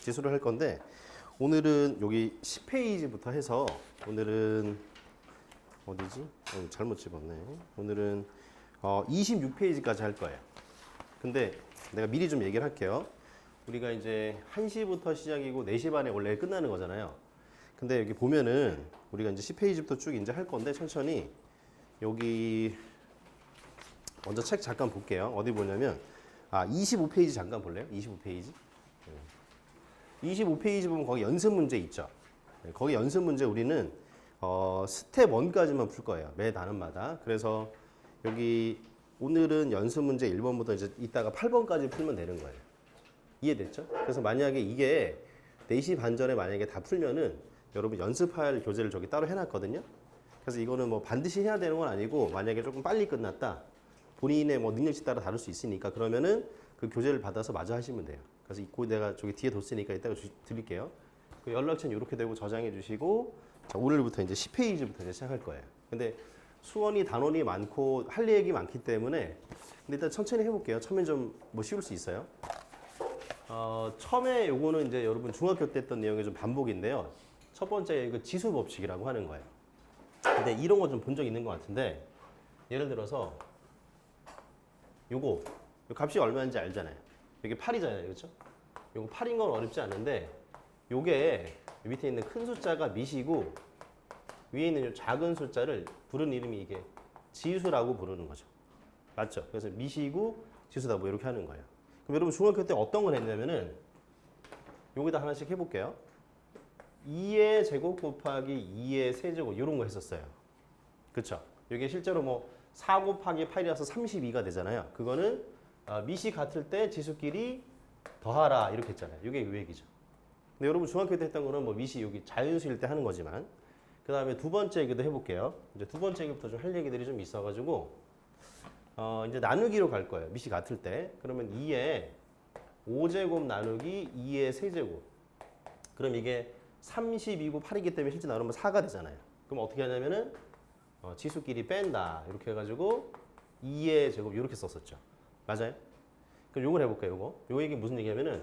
지수를 할 건데 오늘은 여기 10페이지부터 해서 오늘은 어디지? 잘못 집었네. 오늘은 26페이지까지 할 거예요. 근데 내가 미리 좀 얘기를 할게요. 우리가 이제 1시부터 시작이고 4시 반에 원래 끝나는 거잖아요. 근데 여기 보면은 우리가 이제 10페이지부터 쭉 이제 할 건데 천천히 여기 먼저 책 잠깐 볼게요. 어디 보냐면 25페이지 잠깐 볼래요? 25페이지. 25페이지 보면 거기 연습 문제 있죠. 거기 연습 문제 우리는 스텝 1까지만 풀 거예요. 매 단원마다. 그래서 여기 오늘은 연습 문제 1번부터 이제 이따가 8번까지 풀면 되는 거예요. 이해됐죠? 그래서 만약에 이게 4시 반 전에 만약에 다 풀면은 여러분 연습할 교재를 저기 따로 해놨거든요. 그래서 이거는 뭐 반드시 해야 되는 건 아니고 만약에 조금 빨리 끝났다. 본인의 뭐 능력치 따라 다를 수 있으니까 그러면은 그 교재를 받아서 마저 하시면 돼요. 그래서 이 내가 저기 뒤에 뒀으니까 이따가 드릴게요. 그 연락처는 이렇게 되고 저장해 주시고 자, 오늘부터 이제 10페이지부터 이제 시작할 거예요. 근데 수원이 단원이 많고 할 얘기 많기 때문에 근데 일단 천천히 해볼게요. 처음엔 좀 뭐 쉬울 수 있어요. 처음에 요거는 이제 여러분 중학교 때 했던 내용의 좀 반복인데요. 첫 번째 이거 지수 법칙이라고 하는 거예요. 근데 이런 거 좀 본 적 있는 것 같은데 예를 들어서 요거 요 값이 얼마인지 알잖아요. 이게 8이잖아요. 그렇죠? 요거 8인 건 어렵지 않은데 요게 밑에 있는 큰 숫자가 미시고 위에 있는 요 작은 숫자를 부르는 이름이 이게 지수라고 부르는 거죠. 맞죠? 그래서 미시고 지수다 뭐 이렇게 하는 거예요. 그럼 여러분 중학교 때 어떤 걸 했냐면은 여기다 하나씩 해볼게요. 2의 제곱 곱하기 2의 세제곱 이런 거 했었어요. 그쵸? 이게 실제로 뭐 4 곱하기 8이라서 32가 되잖아요. 그거는 미시 같을 때 지수끼리 더하라 이렇게 했잖아요. 이게 그 얘기죠. 근데 여러분 중학교 때 했던 거는 뭐 미시 여기 자연수일 때 하는 거지만 그 다음에 두 번째 얘기도 해볼게요. 이제 두 번째 얘기부터 좀 할 얘기들이 좀 있어가지고 이제 나누기로 갈 거예요. 미시 같을 때. 그러면 2의 5제곱 나누기 2의 세제곱. 그럼 이게 32고 8이기 때문에 실제 나누면 4가 되잖아요. 그럼 어떻게 하냐면은 지수끼리 뺀다. 이렇게 해가지고 2의 제곱 이렇게 썼었죠. 맞아요? 그럼 요걸 해볼까요? 요 얘기 무슨 얘기냐면은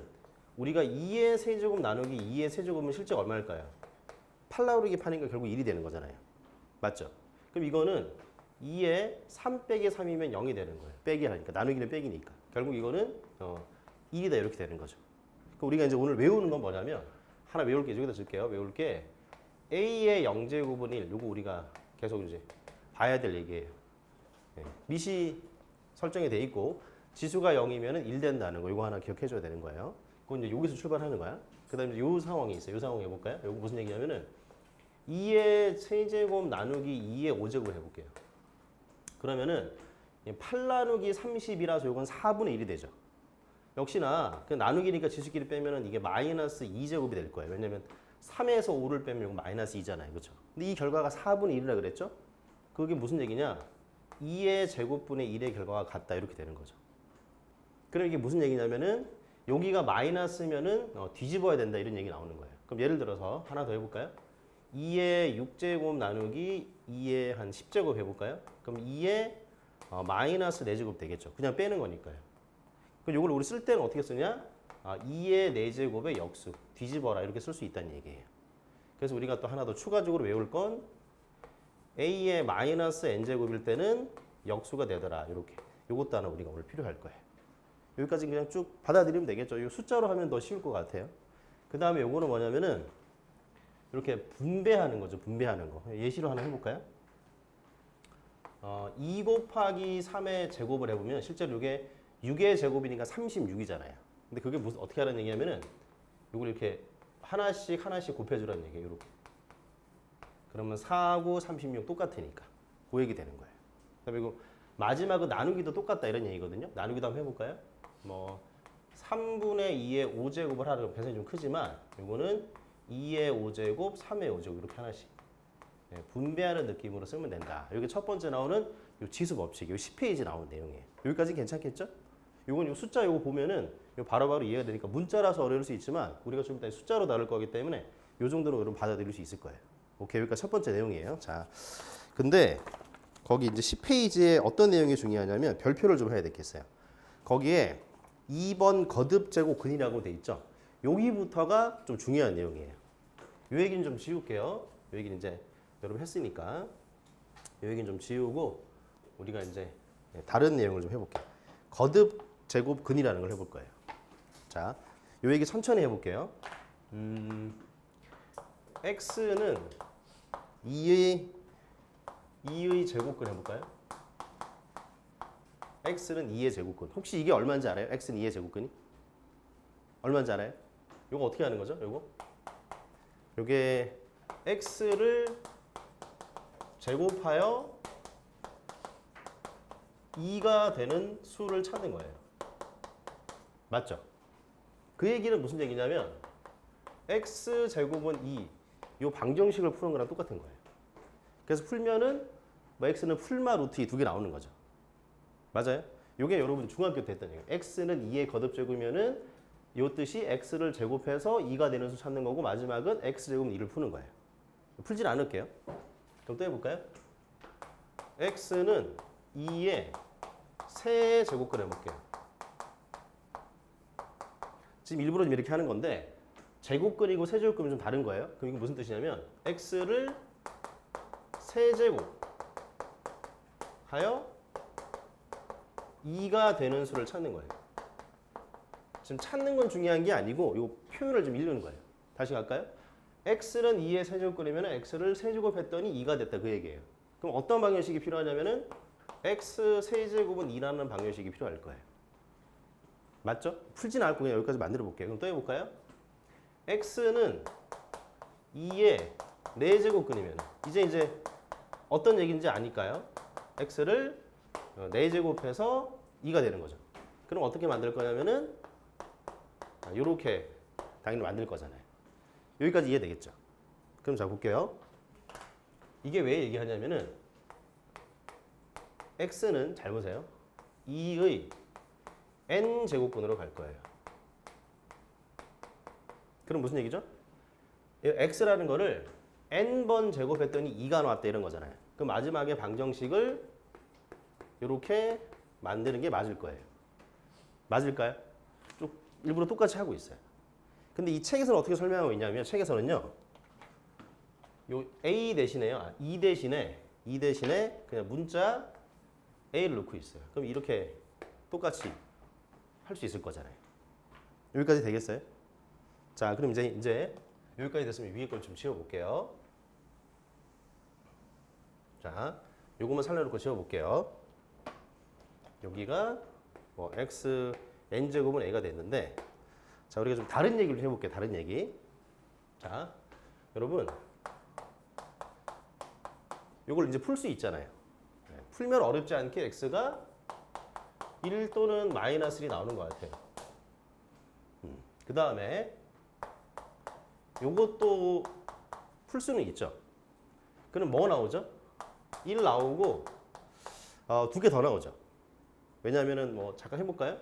우리가 2의 세제곱 나누기 2의 세제곱은 실제 얼마일까요? 8 나누기 8이니까 결국 1이 되는 거잖아요. 맞죠? 그럼 이거는 2에 3 빼기 3이면 0이 되는 거예요. 빼기 하니까. 나누기는 빼기니까. 결국 이거는 1이다 이렇게 되는 거죠. 그럼 우리가 이제 오늘 외우는 건 뭐냐면 하나 외울 게 여기다 쓸게요. 외울 게 A의 0제곱은 1. 요거 우리가 계속 이제 봐야 될 얘기예요. 네. 미시 설정이 돼 있고 지수가 0이면 1 된다는 거. 이거 하나 기억해 줘야 되는 거예요. 그건 이제 여기서 출발하는 거야. 그다음에 요 상황이 있어요. 요 상황 해볼까요? 요거 무슨 얘기냐면은 2의 세제곱 나누기 2의 5제곱 해볼게요. 그러면은 8 나누기 30이라서 요건 4분의 1이 되죠. 역시나 그 나누기니까 지수끼리 빼면은 이게 마이너스 2제곱이 될 거예요. 왜냐면 3에서 5를 빼면 이거 마이너스 2잖아요. 그렇죠? 근데 이 결과가 4분의 1이라 그랬죠? 그게 무슨 얘기냐? 2의 제곱분의 1의 결과가 같다 이렇게 되는 거죠. 그럼 이게 무슨 얘기냐면은 여기가 마이너스면은 뒤집어야 된다 이런 얘기 나오는 거예요. 그럼 예를 들어서 하나 더 해볼까요? 2의 6제곱 나누기 2의 한 10제곱 해볼까요? 그럼 2의 마이너스 4제곱 되겠죠. 그냥 빼는 거니까요. 그럼 이걸 우리 쓸 때는 어떻게 쓰냐? 2의 4제곱의 역수 뒤집어라 이렇게 쓸 수 있다는 얘기예요. 그래서 우리가 또 하나 더 추가적으로 외울 건 a의 마이너스 n제곱일 때는 역수가 되더라 이렇게. 이것도 하나 우리가 오늘 필요할 거예요. 여기까지 그냥 쭉 받아들이면 되겠죠. 이 숫자로 하면 더 쉬울 것 같아요. 그 다음에 요거는 뭐냐면은 이렇게 분배하는 거죠. 분배하는 거. 예시로 하나 해볼까요? 2 곱하기 3의 제곱을 해보면 실제로 이게 6의 제곱이니까 36이잖아요. 근데 그게 무슨 어떻게 하는 얘기냐면은 이걸 이렇게 하나씩 곱해주라는 얘기예요. 이렇게. 그러면 4고 36 똑같으니까 그 얘기 되는 거예요. 그다음에 이거 마지막은 나누기도 똑같다 이런 얘기거든요. 나누기도 한번 해볼까요? 뭐 3분의 2의 5제곱을 하려면 계산이 좀 크지만 이거는 2의 5제곱, 3의 5제곱 이렇게 하나씩 분배하는 느낌으로 쓰면 된다. 여기 첫 번째 나오는 요 지수 법칙, 요 10페이지 나오는 내용이에요. 여기까지 괜찮겠죠? 요건 요 숫자 요거 보면은 요 바로바로 이해가 되니까 문자라서 어려울 수 있지만 우리가 좀 이따 숫자로 다룰 거기 때문에 요 정도로 여러분 받아들일 수 있을 거예요. 오케이, 여기까지 첫 번째 내용이에요. 자, 근데 거기 이제 10페이지에 어떤 내용이 중요하냐면 별표를 좀 해야 되겠어요. 거기에 2번 거듭 제곱근이라고 돼 있죠. 여기부터가 좀 중요한 내용이에요. 요 얘기는 좀 지울게요. 요 얘기는 이제 여러분 했으니까 요 얘기는 좀 지우고 우리가 이제 다른 내용을 좀 해볼게요. 거듭 제곱 근이라는 걸 해볼 거예요. 자, 요 얘기 천천히 해볼게요. x는 2의 제곱근 해볼까요? x는 2의 제곱근. 혹시 이게 얼마인지 알아요? x는 2의 제곱근이? 얼마인지 알아요? 요거 어떻게 하는 거죠? 요게 x를 제곱하여 2가 되는 수를 찾는 거예요. 맞죠? 그 얘기는 무슨 얘기냐면 x 제곱은 2, 요 방정식을 푸는 거랑 똑같은 거예요. 그래서 풀면은 뭐 x는 풀마 루트 2 두 개 나오는 거죠. 맞아요? 요게 여러분 중학교 때 했던 얘기예요. x는 2의 거듭 제곱이면은 요 뜻이 x를 제곱해서 2가 되는 수 찾는 거고 마지막은 x 제곱은 2를 푸는 거예요. 풀진 않을게요. 그럼 또 해볼까요? x는 2의 세 제곱근 해볼게요. 지금 일부러 좀 이렇게 하는 건데 제곱근이고 세제곱근이 좀 다른 거예요. 그럼 이게 무슨 뜻이냐면 x를 세제곱 하여 2가 되는 수를 찾는 거예요. 지금 찾는 건 중요한 게 아니고 이 표현을 좀 읽는 거예요. 다시 갈까요? x는 2의 세제곱근이면 x를 세제곱했더니 2가 됐다 그 얘기예요. 그럼 어떤 방정식이 필요하냐면은 x 세제곱은 2라는 방정식이 필요할 거예요. 맞죠? 풀진 않고 그냥 여기까지 만들어 볼게요. 그럼 또 해볼까요? x는 2의 4제곱근이면 이제 어떤 얘기인지 아니까요? x를 4제곱해서 2가 되는 거죠. 그럼 어떻게 만들 거냐면은 이렇게 당연히 만들 거잖아요. 여기까지 이해되겠죠? 그럼 자 볼게요. 이게 왜 얘기하냐면은 x는 잘 보세요. 2의 n제곱근으로 갈 거예요. 그럼 무슨 얘기죠? x라는 거를 n번 제곱했더니 2가 나왔다 이런 거잖아요. 그럼 마지막에 방정식을 이렇게 만드는 게 맞을 거예요. 맞을까요? 좀 일부러 똑같이 하고 있어요. 근데 이 책에서는 어떻게 설명하고 있냐면 책에서는요. 요 a 대신에요. 2 대신에 그냥 문자 a를 넣고 있어요. 그럼 이렇게 똑같이 할 수 있을 거잖아요. 여기까지 되겠어요? 자, 그럼 이제 여기까지 됐으면 위에 걸 좀 지워볼게요. 자, 요것만 살려놓고 지워볼게요. 여기가 뭐 x n제곱은 a가 됐는데 자, 우리가 좀 다른 얘기를 해볼게요. 다른 얘기. 자, 여러분 요걸 이제 풀 수 있잖아요. 풀면 어렵지 않게 x가 1 또는 마이너스 1이 나오는 것 같아요. 그 다음에 요것도 풀 수는 있죠. 그럼 뭐 나오죠? 1 나오고 두 개 더 나오죠. 왜냐하면은 뭐 잠깐 해볼까요?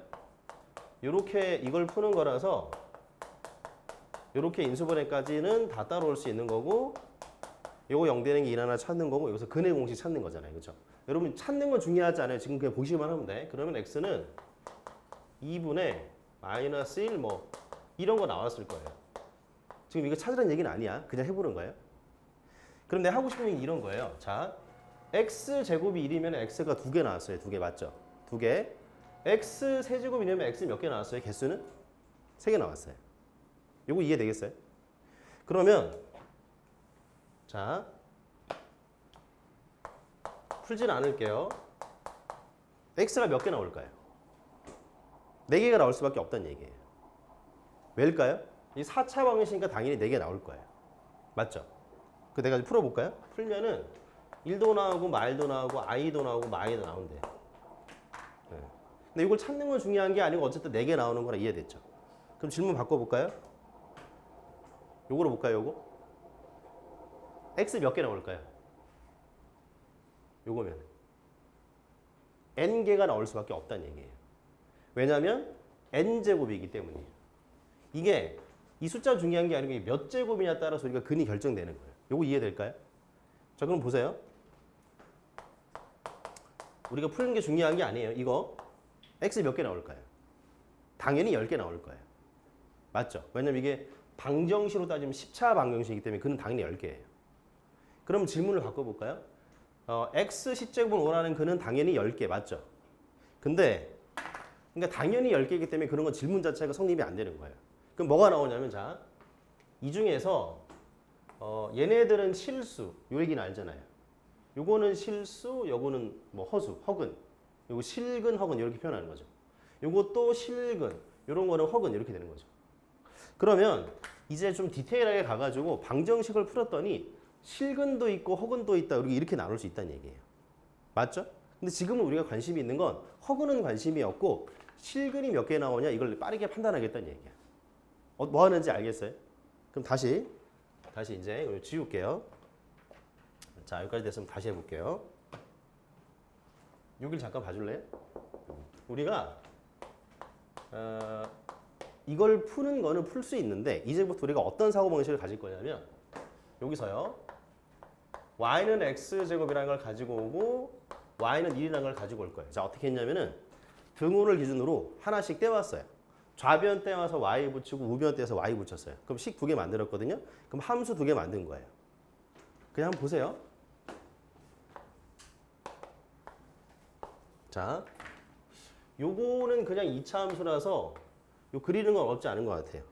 요렇게 이걸 푸는 거라서 요렇게 인수분해까지는 다 따라올 수 있는 거고 요거 0 되는 게 1 하나 찾는 거고 여기서 근의 공식 찾는 거잖아요. 그렇죠? 여러분 찾는 건 중요하지 않아요. 지금 그냥 보시기만 하면 돼. 그러면 x는 2분의 마이너스 1 뭐 이런 거 나왔을 거예요. 지금 이거 찾으라는 얘기는 아니야. 그냥 해보는 거예요. 그럼 내가 하고 싶은 얘기 이런 거예요. 자, x 제곱이 1이면 x가 2개 나왔어요. 2개 맞죠? 2개. x 세제곱이냐면 x 몇 개 나왔어요? 개수는? 3개 나왔어요. 요거 이해되겠어요? 그러면 자, 풀진 않을게요. x가 몇 개 나올까요? 4개가 나올 수밖에 없다는 얘기예요. 왜일까요? 이 4차 방정식이니까 당연히 4개 나올 거예요. 맞죠? 그 내가 풀어볼까요? 풀면은 1도 나오고 말도 나오고 i도 나오고 마이도 나온대. 네. 근데 이걸 찾는 건 중요한 게 아니고 어쨌든 4개 나오는 거라 이해됐죠? 그럼 질문 바꿔볼까요? 요거로 볼까요? 요거? x 몇 개 나올까요? 요거면 n개가 나올 수밖에 없다는 얘기예요. 왜냐하면 n제곱이기 때문이에요. 이게 이 숫자 중요한 게 아니고 몇 제곱이냐 따라서 우리가 근이 결정되는 거예요. 요거 이해될까요? 자, 그럼 보세요. 우리가 푸는 게 중요한 게 아니에요. 이거 x 몇 개 나올까요? 당연히 10개 나올 거예요. 맞죠? 왜냐면 이게 방정식으로 따지면 10차 방정식이기 때문에 그는 당연히 10개예요. 그럼 질문을 바꿔볼까요? x 시제곱을 원하는 그는 당연히 10개 맞죠? 근데 그러니까 당연히 10개이기 때문에 그런 건 질문 자체가 성립이 안 되는 거예요. 그럼 뭐가 나오냐면 자, 이 중에서 얘네들은 실수, 요 얘기는 알잖아요. 요거는 실수, 요거는 뭐 허수, 허근. 요거 실근, 허근 이렇게 표현하는 거죠. 요것도 실근, 요런 거는 허근 이렇게 되는 거죠. 그러면 이제 좀 디테일하게 가가지고 방정식을 풀었더니 실근도 있고 허근도 있다. 이렇게 나눌 수 있다는 얘기예요. 맞죠? 근데 지금은 우리가 관심이 있는 건 허근은 관심이 없고 실근이 몇 개 나오냐 이걸 빠르게 판단하겠다는 얘기야. 뭐 하는지 알겠어요? 그럼 다시 이제 이걸 지울게요. 자, 여기까지 됐으면 다시 해볼게요. 여기를 잠깐 봐줄래요? 우리가 이걸 푸는 거는 풀 수 있는데 이제부터 우리가 어떤 사고방식을 가질 거냐면 여기서요. y는 x제곱이라는 걸 가지고 오고 y는 1이라는 걸 가지고 올 거예요. 자, 어떻게 했냐면은 등호를 기준으로 하나씩 떼왔어요. 좌변 떼와서 y 붙이고 우변 떼서 y 붙였어요. 그럼 식 2개 만들었거든요. 그럼 함수 2개 만든 거예요. 그냥 한번 보세요. 자, 요거는 그냥 2차 함수라서 요 그리는 건 어렵지 않은 것 같아요.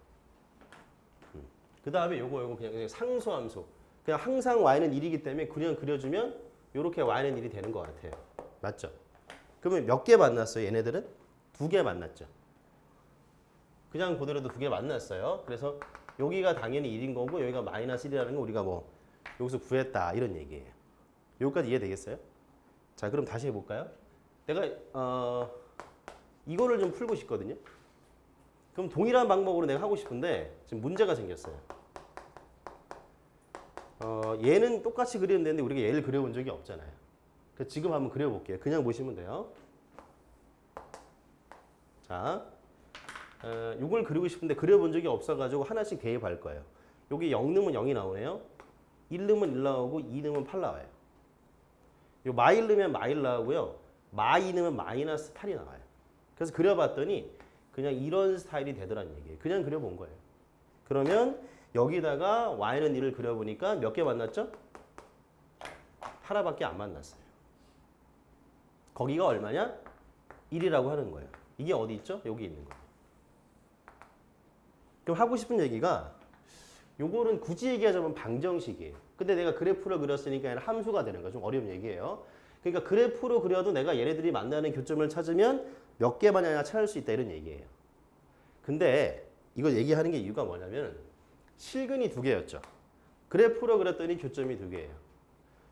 그 다음에 요거 그냥 상수함수. 그냥 항상 y는 1이기 때문에 그냥 그려주면 요렇게 y는 1이 되는 것 같아요. 맞죠? 그러면 몇 개 만났어요? 얘네들은? 2개 만났죠. 그냥 그대로도 2개 만났어요. 그래서 여기가 당연히 1인 거고 여기가 마이너스 1이라는 거 우리가 뭐 여기서 구했다 이런 얘기예요. 여기까지 이해되겠어요? 자, 그럼 다시 해볼까요? 내가 이거를 좀 풀고 싶거든요. 그럼 동일한 방법으로 내가 하고 싶은데 지금 문제가 생겼어요. 얘는 똑같이 그리면 되는데 우리가 얘를 그려본 적이 없잖아요. 그래서 지금 한번 그려볼게요. 그냥 보시면 돼요. 자, 이걸 그리고 싶은데 그려본 적이 없어가지고 하나씩 대입할 거예요. 여기 0 넣으면 0이 나오네요. 1 넣으면 1 나오고 2 넣으면 8 나와요. 요 마1 넣으면 마1 나오고요. 마2 넣으면 마이너스 8이 나와요. 그래서 그려봤더니 그냥 이런 스타일이 되더란 얘기예요. 그냥 그려본 거예요. 그러면 여기다가 y는 1을 그려보니까 몇 개 만났죠? 하나밖에 안 만났어요. 거기가 얼마냐? 1이라고 하는 거예요. 이게 어디 있죠? 여기 있는 거예요. 그럼 하고 싶은 얘기가 요거는 굳이 얘기하자면 방정식이에요. 근데 내가 그래프로 그렸으니까 얘는 함수가 되는 거 좀 어려운 얘기예요. 그러니까 그래프로 그려도 내가 얘네들이 만나는 교점을 찾으면 몇 개 만나냐 찾을 수 있다 이런 얘기예요. 근데 이걸 얘기하는 게 이유가 뭐냐면 실근이 2개였죠. 그래프로 그렸더니 교점이 2개예요.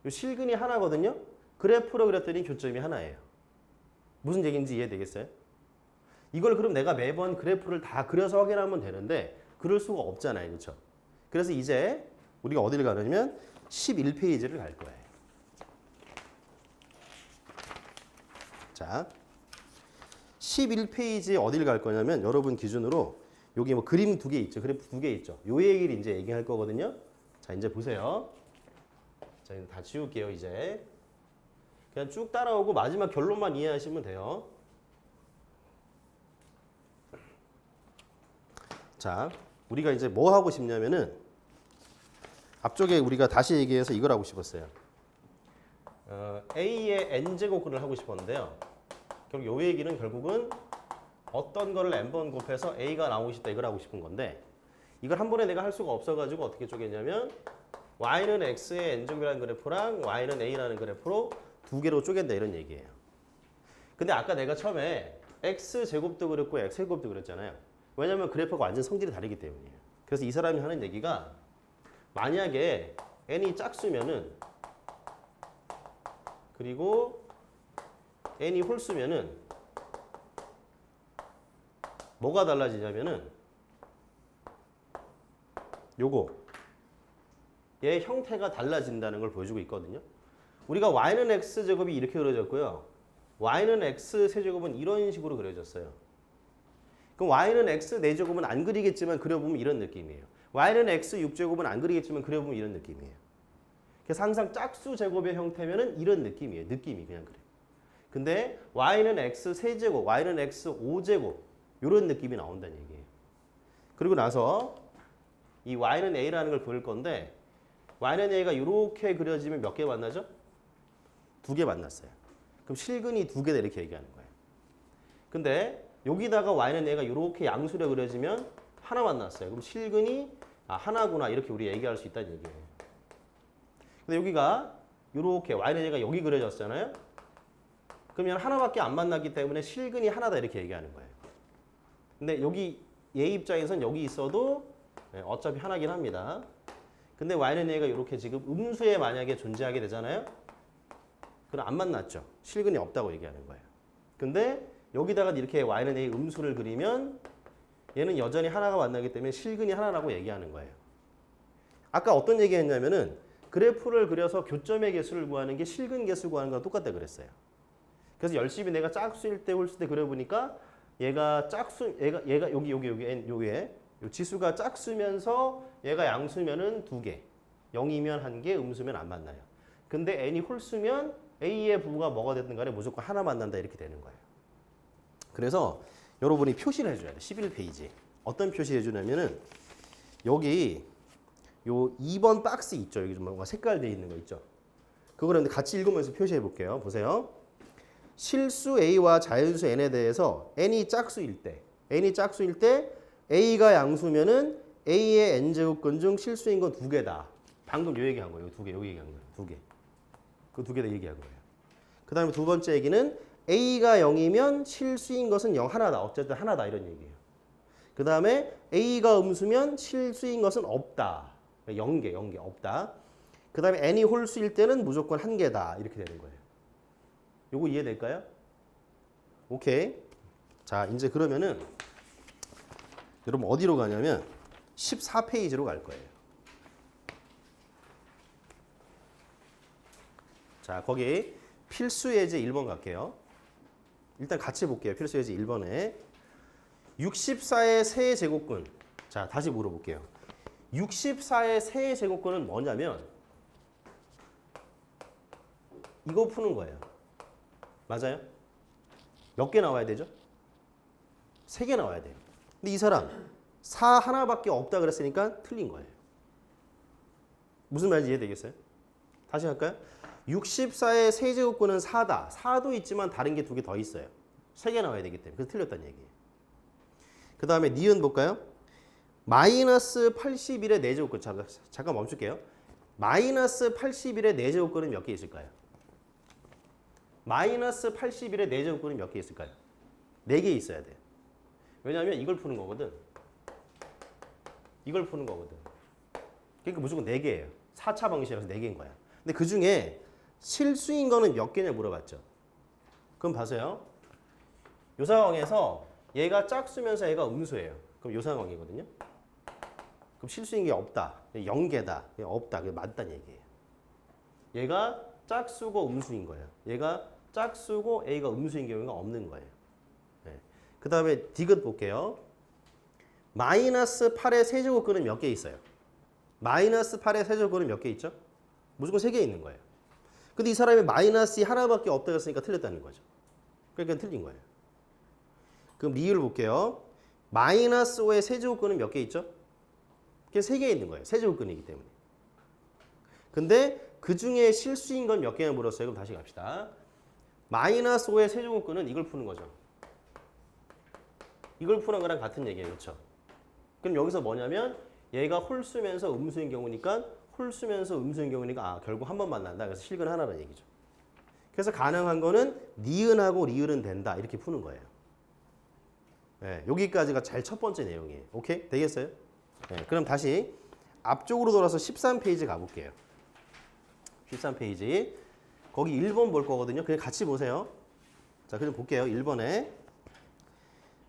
요 실근이 하나거든요. 그래프로 그렸더니 교점이 하나예요. 무슨 얘기인지 이해되겠어요? 이걸 그럼 내가 매번 그래프를 다 그려서 확인하면 되는데 그럴 수가 없잖아요. 그렇죠? 그래서 이제 우리가 어디를 가냐면 11페이지를 갈 거예요. 자, 11페이지에 어디를 갈 거냐면 여러분 기준으로 여기 뭐 그림 2개 있죠. 그래프 2개 있죠. 요 얘기를 이제 얘기할 거거든요. 자, 이제 보세요. 자, 이제 다 지울게요, 이제. 그냥 쭉 따라오고 마지막 결론만 이해하시면 돼요. 자, 우리가 이제 뭐 하고 싶냐면은 앞쪽에 우리가 다시 얘기해서 이걸 하고 싶었어요. A의 n제곱근을 하고 싶었는데요. 결국 요 얘기는 결국은 어떤 거를 n번 곱해서 A가 나오고 싶다 이걸 하고 싶은 건데 이걸 한 번에 내가 할 수가 없어가지고 어떻게 쪼갰냐면 y는 x의 n제곱이라는 그래프랑 y는 a라는 그래프로 2개로 쪼갠다 이런 얘기예요. 근데 아까 내가 처음에 x제곱도 그랬고 x제곱도 그랬잖아요. 왜냐면 그래프가 완전 성질이 다르기 때문이에요. 그래서 이 사람이 하는 얘기가 만약에 n이 짝수면은 그리고 n이 홀수면은 뭐가 달라지냐면은 요거 얘 형태가 달라진다는 걸 보여주고 있거든요. 우리가 y는 x제곱이 이렇게 그려졌고요. y는 x 세제곱은 이런 식으로 그려졌어요. 그럼 y는 x 4제곱은 안 그리겠지만 그려보면 이런 느낌이에요. y는 x 6제곱은 안 그리겠지만 그려보면 이런 느낌이에요. 그래서 항상 짝수 제곱의 형태면은 이런 느낌이에요. 느낌이 그냥 그래. 근데 y는 x 3제곱, y는 x 5제곱 이런 느낌이 나온다는 얘기예요. 그리고 나서 이 y는 a라는 걸 그릴 건데 y는 a가 이렇게 그려지면 몇 개 만나죠? 2개 만났어요. 그럼 실근이 2개다 이렇게 얘기하는 거예요. 근데 여기다가 y는 a가 이렇게 양수로 그려지면 하나 만났어요. 그럼 실근이 하나구나 이렇게 우리 얘기할 수 있다는 얘기예요. 근데 여기가 이렇게 y는 a가 여기 그려졌잖아요. 그러면 하나밖에 안 만났기 때문에 실근이 하나다 이렇게 얘기하는 거예요. 근데 여기 얘 입장에선 여기 있어도 어차피 하나긴 합니다. 근데 y는 a가 이렇게 지금 음수에 만약에 존재하게 되잖아요. 그럼 안 만났죠. 실근이 없다고 얘기하는 거예요. 근데 여기다가 이렇게 y는 a 음수를 그리면 얘는 여전히 하나가 만나기 때문에 실근이 하나라고 얘기하는 거예요. 아까 어떤 얘기 했냐면은 그래프를 그려서 교점의 개수를 구하는 게 실근 개수 구하는 거랑 똑같다 그랬어요. 그래서 열심히 내가 짝수일 때 홀수 때 그려보니까 얘가 짝수, 얘가 여기 n 요게 지수가 짝수면서 얘가 양수면은 2개, 0이면 1개, 음수면 안 만나요. 근데 n이 홀수면 a의 부호가 뭐가 됐든 간에 무조건 하나 만난다 이렇게 되는 거예요. 그래서 여러분이 표시를 해줘야 돼. 11페이지. 어떤 표시 해주냐면은 여기 요 2번 박스 있죠. 여기 좀 뭔가 색깔 돼 있는 거 있죠. 그거를 같이 읽으면서 표시해 볼게요. 보세요. 실수 a와 자연수 n에 대해서 n이 짝수일 때 a가 양수면은 a의 n제곱근 중 실수인 건 2개다. 방금 요 얘기한 거예요. 2개, 요 얘기한 거예요. 2개. 그 2개 다 얘기한 거예요. 그 다음에 두 번째 얘기는 a가 0이면 실수인 것은 0 하나다. 어쨌든 하나다 이런 얘기예요. 그 다음에 a가 음수면 실수인 것은 없다. 0개 없다. 그 다음에 n이 홀수일 때는 무조건 1개다. 이렇게 되는 거예요. 요거 이해될까요? 오케이. 자, 이제 그러면은 여러분 어디로 가냐면 14페이지로 갈 거예요. 자, 거기 필수 예제 1번 갈게요. 일단 같이 볼게요. 필수 예제 1번에 64의 세의 제곱근. 자, 다시 물어볼게요. 64의 세의 제곱근은 뭐냐면 이거 푸는 거예요. 맞아요? 몇 개 나와야 되죠? 3개 나와야 돼요. 근데 이 사람 4 하나밖에 없다 그랬으니까 틀린 거예요. 무슨 말인지 이해되겠어요? 다시 할까요? 64의 세제곱근은 4다. 4도 있지만 다른 게 2개 더 있어요. 3개 나와야 되기 때문에. 그래서 틀렸다는 얘기예요. 그 다음에 니은 볼까요? 마이너스 81의 4제곱근. 잠깐 멈출게요. 마이너스 81의 4제곱근은 몇 개 있을까요? 마이너스 81의 4제곱근은 몇 개 있을까요? 4개 있어야 돼요. 왜냐하면 이걸 푸는 거거든. 이걸 푸는 거거든. 그러니까 무조건 4개예요. 4차 방식이라서 4개인 거야. 근데 그 중에 실수인 거는 몇 개냐 물어봤죠. 그럼 봐세요. 요 상황에서 얘가 짝수면서 얘가 음수예요. 그럼 요 상황이거든요. 그럼 실수인 게 없다. 0개다. 없다. 그게 맞다는 얘기예요. 얘가 짝수고 음수인 거예요. 얘가 짝수고 A가 음수인 경우가 없는 거예요. 네. 그 다음에 디귿 볼게요. 마이너스 8의 세제곱근은 몇 개 있어요? 마이너스 8의 세제곱근은 몇 개 있죠? 무조건 3개 있는 거예요. 근데 이 사람이 마이너스이 하나밖에 없다고 했으니까 틀렸다는 거죠. 그러니까 틀린 거예요. 그럼 리을 볼게요. 마이너스 5의 세제곱근은 몇 개 있죠? 그게 3개 있는 거예요. 세제곱근이기 때문에. 근데 그 중에 실수인 건 몇 개나 물었어요? 그럼 다시 갑시다. 마이너스 5의 세제곱근은 이걸 푸는 거죠. 이걸 푸는 거랑 같은 얘기예요. 그렇죠? 그럼 여기서 뭐냐면 얘가 홀수면서 음수인 경우니까 홀수면서 음수인 경우니까 결국 한 번 만난다. 그래서 실근 하나라는 얘기죠. 그래서 가능한 거는 니은하고 리을은 된다. 이렇게 푸는 거예요. 네, 여기까지가 제일 첫 번째 내용이에요. 오케이? 되겠어요? 네, 그럼 다시 앞쪽으로 돌아서 13페이지 가볼게요. 13페이지. 거기 1번 볼 거거든요. 그냥 같이 보세요. 자, 그럼 볼게요. 1번에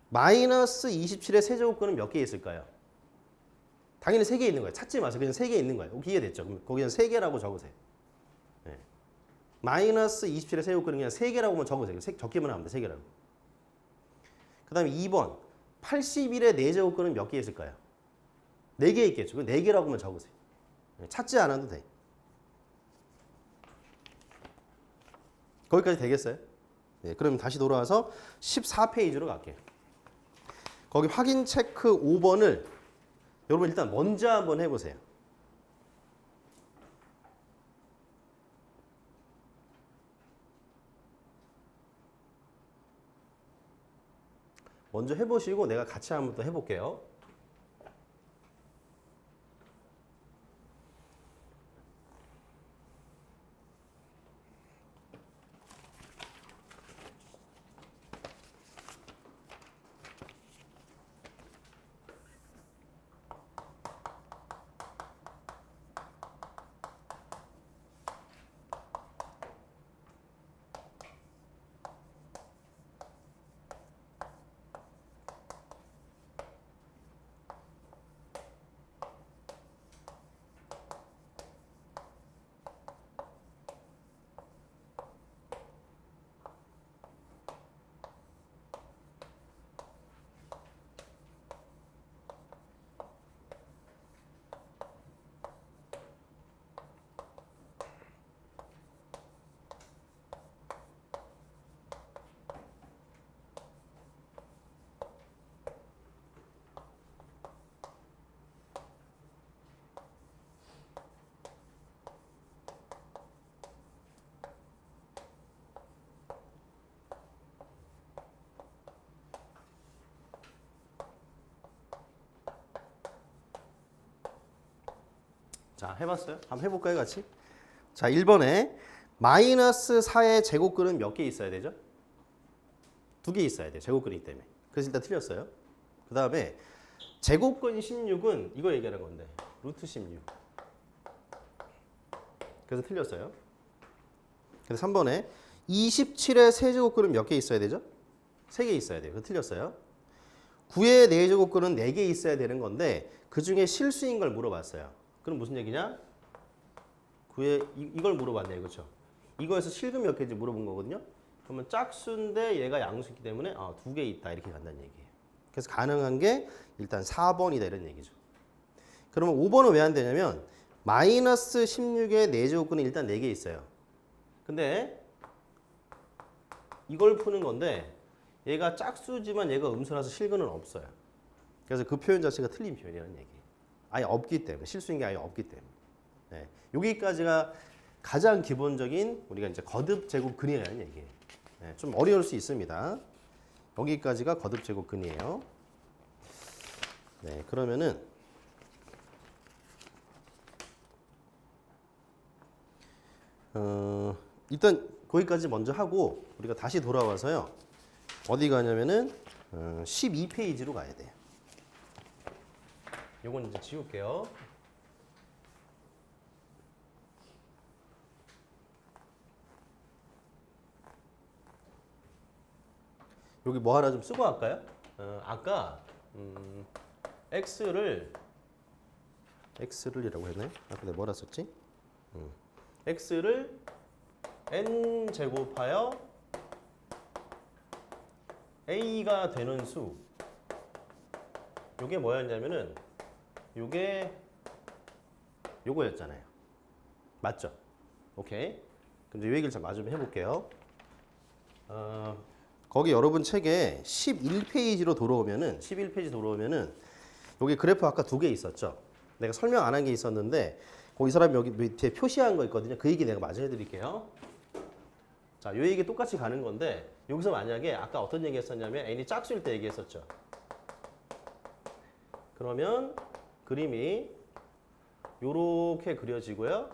마이너스 27의 세제곱근은 몇 개 있을까요? 당연히 3개 있는 거예요. 찾지 마세요. 그냥 3개 있는 거예요. 이해됐죠? 그럼 거기는 3개라고 적으세요. 네. 마이너스 27의 세제곱근은 그냥 3개라고만 적으세요. 적기만 하면 돼. 3개라고. 그 다음에 2번 81의 4제곱근은 몇 개 있을까요? 4개 있겠죠. 4개라고만 적으세요. 찾지 않아도 돼. 거기까지 되겠어요? 네, 그럼 다시 돌아와서 14페이지로 갈게요. 거기 확인 체크 5번을 여러분 일단 먼저 한번 해보세요. 먼저 해보시고 내가 같이 한번 또 해볼게요. 자, 해봤어요? 한번 해볼까요, 같이? 자, 1번에 마이너스 4의 제곱근은 몇 개 있어야 되죠? 2개 있어야 돼요. 제곱근이기 때문에. 그래서 일단 틀렸어요. 그 다음에 제곱근 16은 이거 얘기하는 건데 루트 16. 그래서 틀렸어요. 그래서 3번에 27의 세제곱근은 몇 개 있어야 되죠? 3개 있어야 돼요. 그래서 틀렸어요. 9의 4제곱근은 4개 있어야 되는 건데 그 중에 실수인 걸 물어봤어요. 그럼 무슨 얘기냐? 9에 이걸 물어봤네요. 그렇죠? 이거에서 실근 몇 개인지 물어본 거거든요. 그러면 짝수인데 얘가 양수이기 때문에 2개 있다 이렇게 간다는 얘기예요. 그래서 가능한 게 일단 4번이다 이런 얘기죠. 그러면 5번은 왜 안 되냐면 마이너스 16의 4제곱근은 일단 4개 있어요. 근데 이걸 푸는 건데 얘가 짝수지만 얘가 음수라서 실근은 없어요. 그래서 그 표현 자체가 틀린 표현이라는 얘기예요. 아예 없기 때문에 실수인 게 아예 없기 때문에. 네. 여기까지가 가장 기본적인 우리가 이제 거듭 제곱근이라는 얘기예요. 네. 좀 어려울 수 있습니다. 여기까지가 거듭 제곱근이에요. 네. 그러면은 일단 거기까지 먼저 하고 우리가 다시 돌아와서요. 어디 가냐면은 12페이지로 가야 돼요. 요건 이제 지울게요. 여기 뭐 하나 좀 쓰고 할까요? 아까 x를이라고 했나요? 아까 내가 뭐라 썼지? x를 n 제곱하여 a가 되는 수. 요게 뭐였냐면은 요게 요거였잖아요. 맞죠? 오케이. 그럼 이 얘기를 좀 마저 해볼게요. 거기 여러분 책에 11페이지로 돌아오면은 여기 그래프 아까 2개 있었죠. 내가 설명 안 한 게 있었는데 이 사람이 여기 밑에 표시한 거 있거든요. 그 얘기 내가 마저 해드릴게요. 자, 요 얘기 똑같이 가는 건데 여기서 만약에 아까 어떤 얘기 했었냐면 n이 짝수일 때 얘기했었죠. 그러면 그림이 요렇게 그려지고요.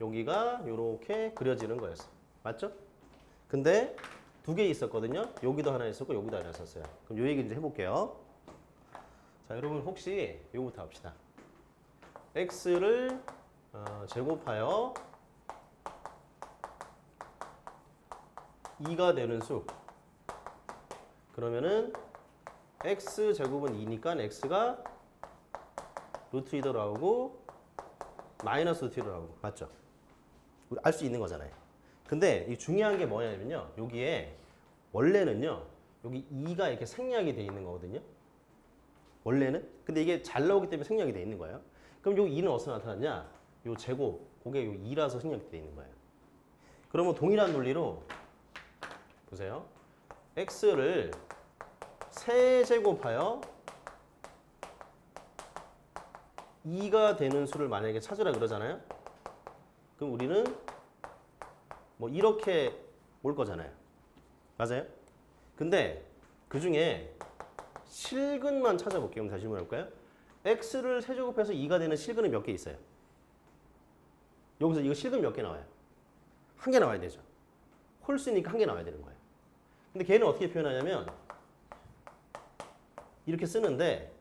여기가 요렇게 그려지는 거였어. 맞죠? 근데 2개 있었거든요. 여기도 하나 있었고 여기도 하나 있었어요. 그럼 요 얘기 이제 해볼게요. 자, 여러분 혹시 요거부터 합시다. x를 제곱하여 2가 되는 수. 그러면은 x 제곱은 2니까 x가 루트 2도 나오고 마이너스 루트 2도 나오고. 맞죠? 알 수 있는 거잖아요. 근데 이 중요한 게 뭐냐면요. 여기에 원래는요. 여기 2가 이렇게 생략이 돼 있는 거거든요. 원래는. 근데 이게 잘 나오기 때문에 생략이 돼 있는 거예요. 그럼 요 2는 어디서 나타났냐? 요 제곱. 그게 요 2라서 생략이 돼 있는 거예요. 그러면 동일한 논리로 보세요. x를 세제곱하여 2가 되는 수를 만약에 찾으라 그러잖아요. 그럼 우리는 뭐 이렇게 올 거잖아요. 맞아요? 근데 그 중에 실근만 찾아볼게요. 그럼 다시 질문해 볼까요? x를 세제곱해서 2가 되는 실근은 몇 개 있어요? 여기서 이거 실근 몇 개 나와요? 한 개 나와야 되죠. 홀수니까 한 개 나와야 되는 거예요. 근데 걔는 어떻게 표현하냐면 이렇게 쓰는데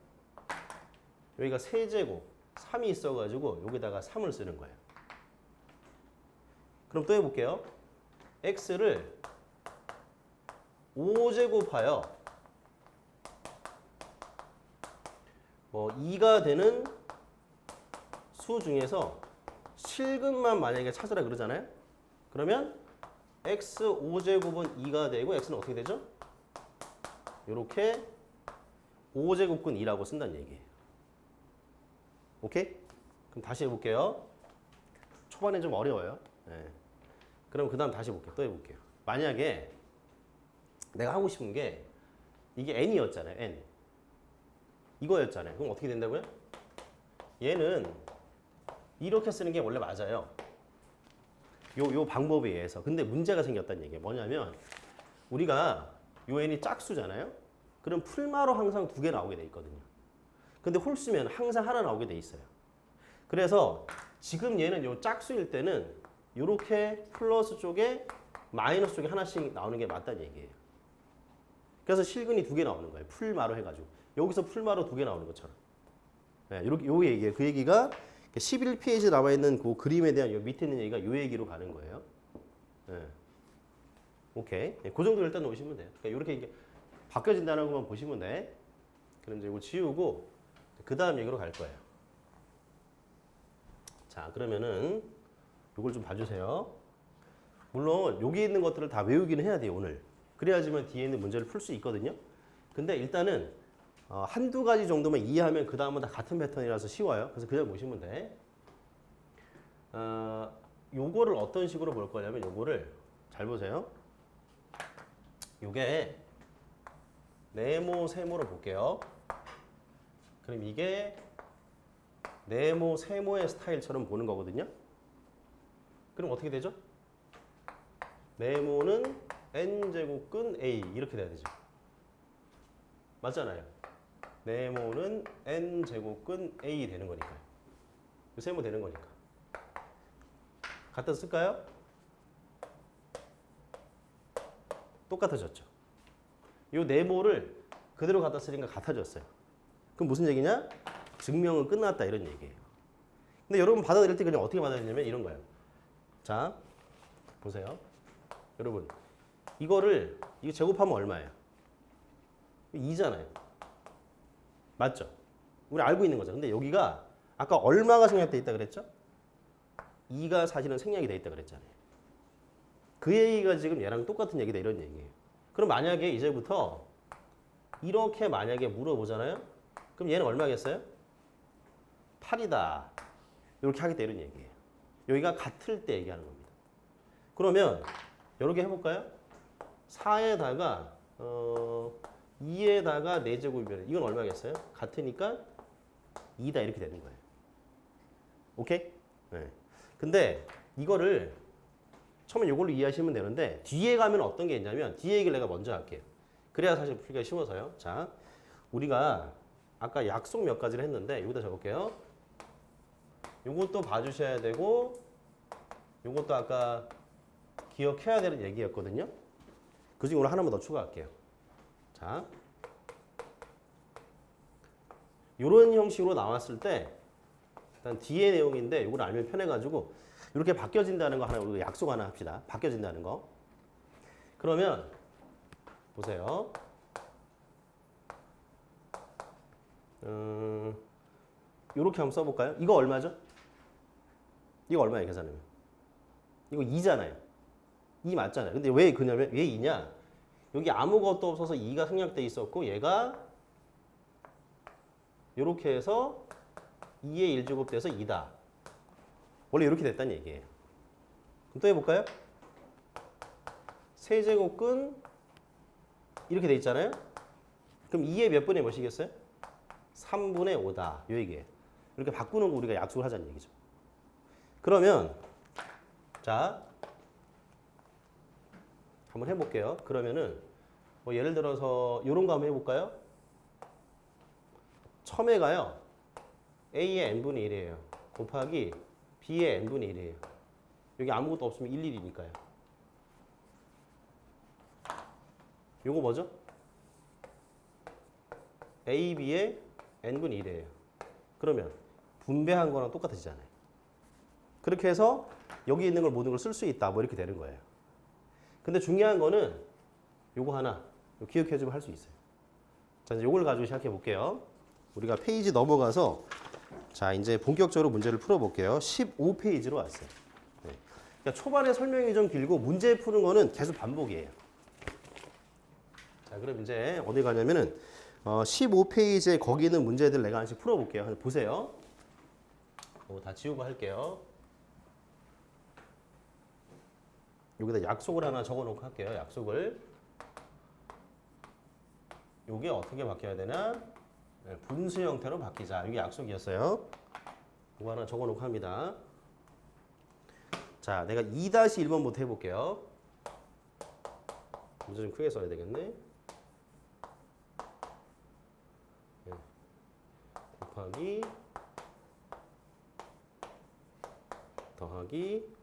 여기가 세제곱 3이 있어가지고 여기다가 3을 쓰는 거예요. 그럼 또 해볼게요. x를 5제곱하여 2가 되는 수 중에서 실근만 만약에 찾으라 그러잖아요. 그러면 x 5제곱은 2가 되고 x는 어떻게 되죠? 이렇게 5제곱근 2라고 쓴다는 얘기예요. 오케이? 그럼 다시 해볼게요. 초반에 좀 어려워요. 네. 그럼 그 다음 다시 해볼게요. 또 해볼게요. 만약에 내가 하고 싶은 게 이게 n이었잖아요. n. 이거였잖아요. 그럼 어떻게 된다고요? 얘는 이렇게 쓰는 게 원래 맞아요. 요 방법에 의해서. 근데 문제가 생겼다는 얘기예요. 뭐냐면 우리가 요 n이 짝수잖아요. 그럼 풀마로 항상 2개 나오게 돼 있거든요. 근데 홀수면 항상 하나 나오게 돼 있어요. 그래서 지금 얘는 요 짝수일 때는 이렇게 플러스 쪽에 마이너스 쪽에 하나씩 나오는 게 맞다는 얘기예요. 그래서 실근이 2개 나오는 거예요. 풀마로 해가지고. 여기서 풀마로 2개 나오는 것처럼. 네, 이렇게 요 얘기예요. 그 얘기가 11페이지에 나와 있는 그 그림에 대한 요 밑에 있는 얘기가 요 얘기로 가는 거예요. 네. 오케이. 네, 그 정도 일단 놓으시면 돼요. 그러니까 이렇게 바뀌어진다는 것만 보시면 돼. 그럼 이제 이거 지우고 그 다음 얘기로 갈 거예요. 자, 그러면은 요걸 좀 봐주세요. 물론 여기 있는 것들을 다 외우기는 해야 돼요, 오늘. 그래야지만 뒤에 있는 문제를 풀 수 있거든요. 근데 일단은 한두 가지 정도만 이해하면 그 다음은 다 같은 패턴이라서 쉬워요. 그래서 그냥 보시면 돼. 요거를 어떤 식으로 볼 거냐면 요거를 잘 보세요. 요게 네모, 세모로 볼게요. 그럼 이게 네모, 세모의 스타일처럼 보는 거거든요. 그럼 어떻게 되죠? 네모는 n제곱근 a 이렇게 돼야 되죠. 맞잖아요. 네모는 n제곱근 a 되는 거니까요. 세모 되는 거니까. 갖다 쓸까요? 똑같아졌죠. 이 네모를 그대로 갖다 쓰니까 같아졌어요. 그럼 무슨 얘기냐? 증명은 끝났다 이런 얘기예요. 근데 여러분 받아들일 때 그냥 어떻게 받아들이냐면 이런 거예요. 자, 보세요. 여러분, 이거 제곱하면 얼마예요? 2잖아요. 맞죠? 우리 알고 있는 거죠. 근데 여기가 아까 얼마가 생략돼 있다 그랬죠? 2가 사실은 생략이 돼 있다 그랬잖아요. 그 얘기가 지금 얘랑 똑같은 얘기다 이런 얘기예요. 그럼 만약에 이제부터 이렇게 만약에 물어보잖아요. 그럼 얘는 얼마겠어요? 8이다. 이렇게 하겠다 이런 얘기예요. 여기가 같을 때 얘기하는 겁니다. 그러면 이렇게 해볼까요? 4에다가 2에다가 4제곱이면 이건 얼마겠어요? 같으니까 2다 이렇게 되는 거예요. 오케이? 네. 근데 이거를 처음에 이걸로 이해하시면 되는데 뒤에 가면 어떤 게 있냐면 뒤에 얘기를 내가 먼저 할게요. 그래야 사실 풀기가 쉬워서요. 자, 우리가 아까 약속 몇 가지를 했는데 여기다 적을게요. 요것도 봐주셔야 되고 요것도 아까 기억해야 되는 얘기였거든요. 그 중에 오늘 하나만 더 추가할게요. 자, 이런 형식으로 나왔을 때 일단 뒤에 내용인데 이걸 알면 편해가지고 이렇게 바뀌어진다는 거 하나 우리가 약속 하나 합시다. 바뀌어진다는 거. 그러면 보세요. 이렇게 한번 써볼까요? 이거 얼마죠? 이거 얼마예요, 계산하면? 이거 2잖아요. 2 맞잖아요. 근데 왜 그냐면 왜 2냐? 여기 아무것도 없어서 2가 생략돼 있었고 얘가 이렇게 해서 2의 1제곱 돼서 2다. 원래 이렇게 됐다는 얘기예요. 그럼 또 해볼까요? 세제곱근 이렇게 돼 있잖아요. 그럼 2의 몇 분의 몇이겠어요? 3분의 5다. 이 얘기예요. 이렇게 바꾸는 거 우리가 약속을 하자는 얘기죠. 그러면 자 한번 해볼게요. 그러면은 뭐 예를 들어서 이런 거 한번 해볼까요? 첨예가요 A의 n분의 1이에요. 곱하기 B의 n분의 1이에요. 여기 아무것도 없으면 1, 1이니까요. 요거 뭐죠? A, B의 n분의 1이에요. 그러면 분배한 거랑 똑같아지잖아요. 그렇게 해서 여기 있는 걸 모든 걸 쓸 수 있다. 뭐 이렇게 되는 거예요. 근데 중요한 거는 요거 하나 기억해 주면 할 수 있어요. 자, 이제 요걸 가지고 시작해 볼게요. 우리가 페이지 넘어가서 자, 이제 본격적으로 문제를 풀어 볼게요. 15페이지로 왔어요. 네. 그러니까 초반에 설명이 좀 길고 문제 푸는 거는 계속 반복이에요. 자, 그럼 이제 어디 가냐면은 15페이지에 거기 있는 문제들 내가 하나씩 풀어 볼게요. 한번 보세요. 다 지우고 할게요. 여기다 약속을 하나 적어 놓고 할게요. 약속을. 요게 어떻게 바뀌어야 되나? 네, 분수 형태로 바뀌자. 이게 약속이었어요. 이거 하나 적어 놓고 합니다. 자, 내가 2-1번부터 해볼게요. 문제 좀 크게 써야 되겠네. 네. 곱하기 더하기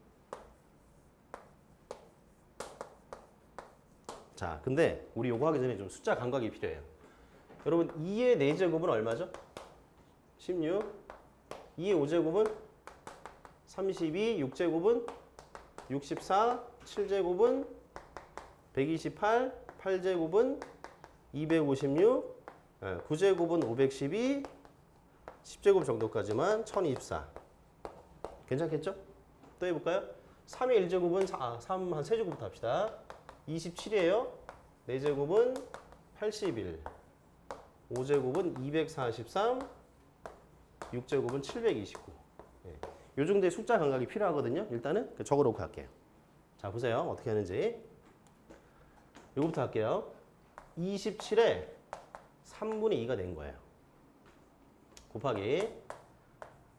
자, 근데 우리 요거 하기 전에 좀 숫자 감각이 필요해요. 여러분 2의 4제곱은 얼마죠? 16. 2의 5제곱은 32. 6제곱은 64. 7제곱은 128. 8제곱은 256. 9제곱은 512. 10제곱 정도까지만 1024. 괜찮겠죠? 또 해볼까요? 3의 1제곱은 3 한 3제곱부터 합시다. 27이에요. 4제곱은 81. 5제곱은 243. 6제곱은 729. 예. 요 정도의 숫자 감각이 필요하거든요. 일단은 적어 놓고 할게요. 자, 보세요. 어떻게 하는지. 요거부터 할게요. 27에 3분의 2가 된 거예요. 곱하기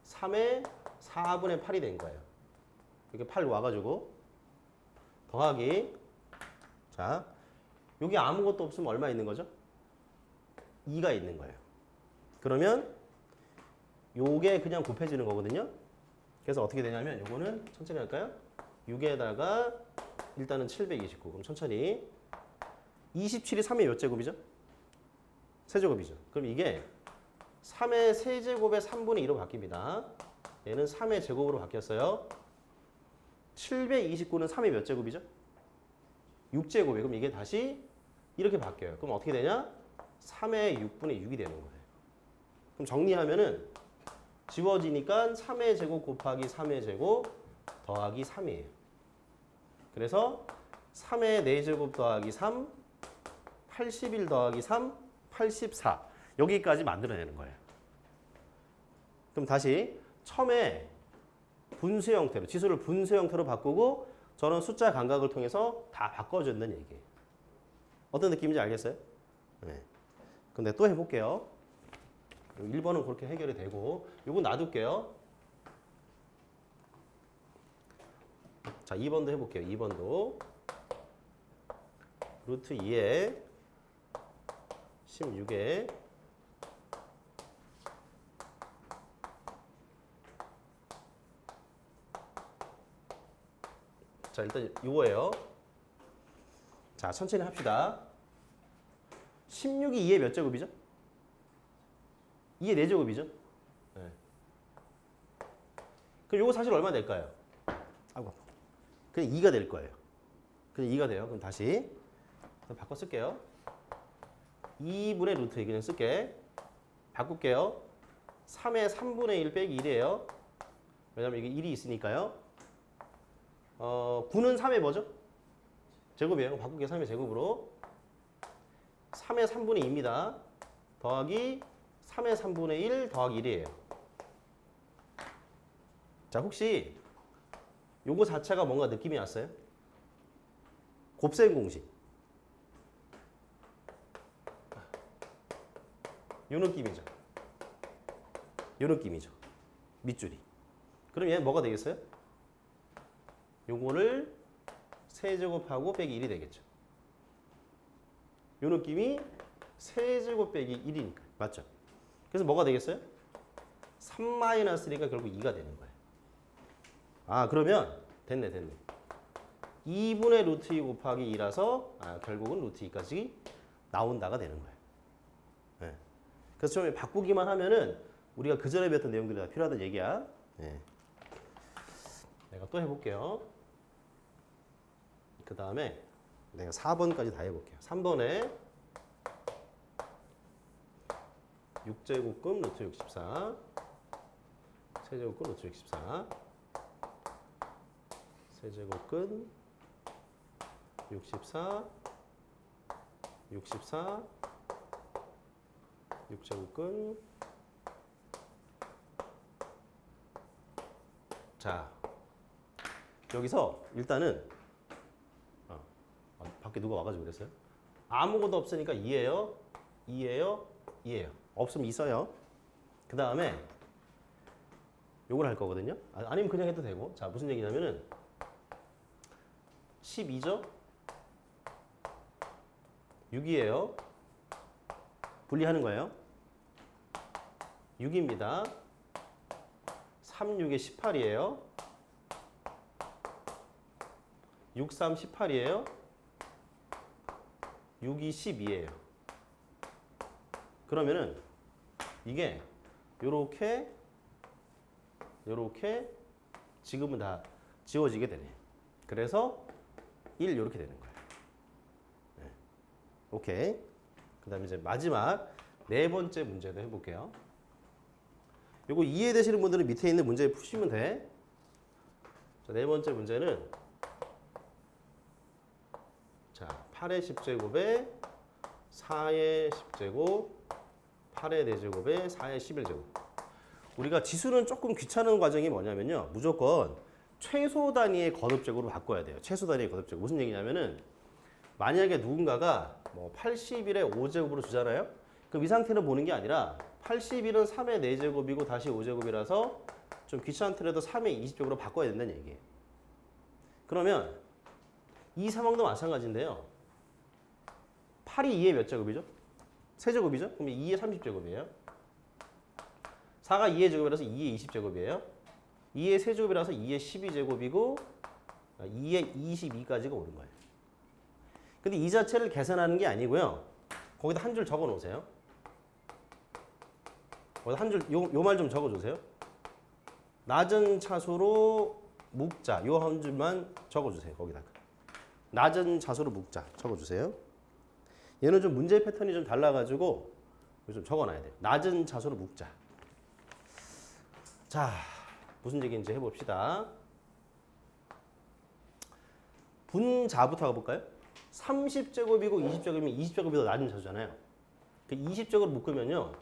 3에 4분의 8이 된 거예요. 이렇게 8 와가지고 더하기 자, 여기 아무것도 없으면 얼마 있는 거죠? 2가 있는 거예요. 그러면 요게 그냥 곱해지는 거거든요. 그래서 어떻게 되냐면 요거는 천천히 할까요? 6에다가 일단은 729. 그럼 천천히 27이 3의 몇 제곱이죠? 세제곱이죠. 그럼 이게 3의 세제곱의 3분의 2로 바뀝니다. 얘는 3의 제곱으로 바뀌었어요. 729는 3의 몇 제곱이죠? 6제곱이에요. 그럼 이게 다시 이렇게 바뀌어요. 그럼 어떻게 되냐? 3의 6분의 6이 되는 거예요. 그럼 정리하면은 지워지니까 3의 제곱 곱하기 3의 제곱 더하기 3이에요. 그래서 3의 4제곱 더하기 3, 81 더하기 3, 84. 여기까지 만들어내는 거예요. 그럼 다시 처음에 분수 형태로, 지수를 분수 형태로 바꾸고 저런 숫자 감각을 통해서 다 바꿔준다는 얘기예요. 어떤 느낌인지 알겠어요? 네. 근데 또 해볼게요. 1번은 그렇게 해결이 되고 이거 놔둘게요. 자, 2번도 해볼게요. 2번도 루트 2에 16에 자, 일단 이거예요. 자, 천천히 합시다. 16이 2의 몇 제곱이죠? 2의 4제곱이죠? 네. 그럼 이거 사실 얼마 될까요? 아이고, 그냥 2가 될 거예요. 그냥 2가 돼요. 그럼 다시 바꿔 쓸게요. 2분의 루트 2 그냥 쓸게. 바꿀게요. 3의 3분의 1 빼기 1이에요. 왜냐면 이게 1이 있으니까요. 9는 3의 뭐죠? 제곱이에요. 바꿀게요. 3의 제곱으로. 3의 3분의 2입니다. 더하기 3의 3분의 1 더하기 1이에요. 자, 혹시 요거 자체가 뭔가 느낌이 왔어요? 곱셈 공식. 요 느낌이죠. 요 느낌이죠. 밑줄이. 그럼 얘 뭐가 되겠어요? 요거를 세제곱하고 빼기 1이 되겠죠. 요 느낌이 세제곱 빼기 1이니까. 맞죠? 그래서 뭐가 되겠어요? 3-1이니까 결국 2가 되는 거예요. 아, 그러면 됐네. 2분의 루트 2 곱하기 2라서 결국은 루트 2까지 나온다가 되는 거예요. 네. 그래서 처음에 바꾸기만 하면은 우리가 그 전에 배웠던 내용들이 다 필요하다는 얘기야. 네. 내가 또 해볼게요. 그 다음에 내가 4번까지 다 해볼게요. 3번에 6제곱근 루트 64 세제곱근 루트 64 세제곱근 64 6제곱근 자 여기서 일단은 밖에 누가 와가지고 그랬어요? 아무것도 없으니까 2예요. 없으면 2 써요. 그 다음에 요걸 할 거거든요. 아니면 그냥 해도 되고. 자, 무슨 얘기냐면은 12죠? 6이에요. 분리하는 거예요. 6입니다. 3, 6에 18이에요. 6, 3, 18이에요. 6, 2, 12예요. 그러면은 이게 요렇게 지금은 다 지워지게 되네. 그래서 1 요렇게 되는 거예요. 네. 오케이. 그 다음에 이제 마지막 네 번째 문제도 해볼게요. 요거 이해되시는 분들은 밑에 있는 문제 푸시면 돼. 자, 네 번째 문제는 자, 8의 10제곱에 4의 10제곱 8의 4제곱에 4의 11제곱. 우리가 지수는 조금 귀찮은 과정이 뭐냐면요. 무조건 최소 단위의 거듭적으로 바꿔야 돼요. 최소 단위의 거듭적. 무슨 얘기냐면은 만약에 누군가가 뭐 81의 5제곱으로 주잖아요. 그럼 이 상태는 보는 게 아니라 81은 3의 4제곱이고 다시 5제곱이라서 좀 귀찮더라도 3의 20제곱으로 바꿔야 된다는 얘기예요. 그러면 이 상황도 마찬가지인데요. 8이 2의 몇 제곱이죠? 세제곱이죠? 그럼 2의 30제곱이에요. 4가 2의 제곱이라서 2의 20제곱이에요. 2의 세제곱이라서 2의 12제곱이고 2의 22까지가 오는 거예요. 근데 이 자체를 계산하는 게 아니고요. 거기다 한 줄 적어 놓으세요. 거기다 한 줄, 요 말 좀 적어 주세요. 낮은 차수로 묶자. 요 한 줄만 적어 주세요. 거기다가. 낮은 차수로 묶자. 적어 주세요. 얘는 좀 문제 패턴이 좀 달라가지고 좀 적어놔야 돼요. 낮은 차수로 묶자. 자, 무슨 얘기인지 해봅시다. 분자부터 가볼까요? 30제곱이고 20제곱이면 20제곱이 더 낮은 차수잖아요. 그 20제곱으로 묶으면요.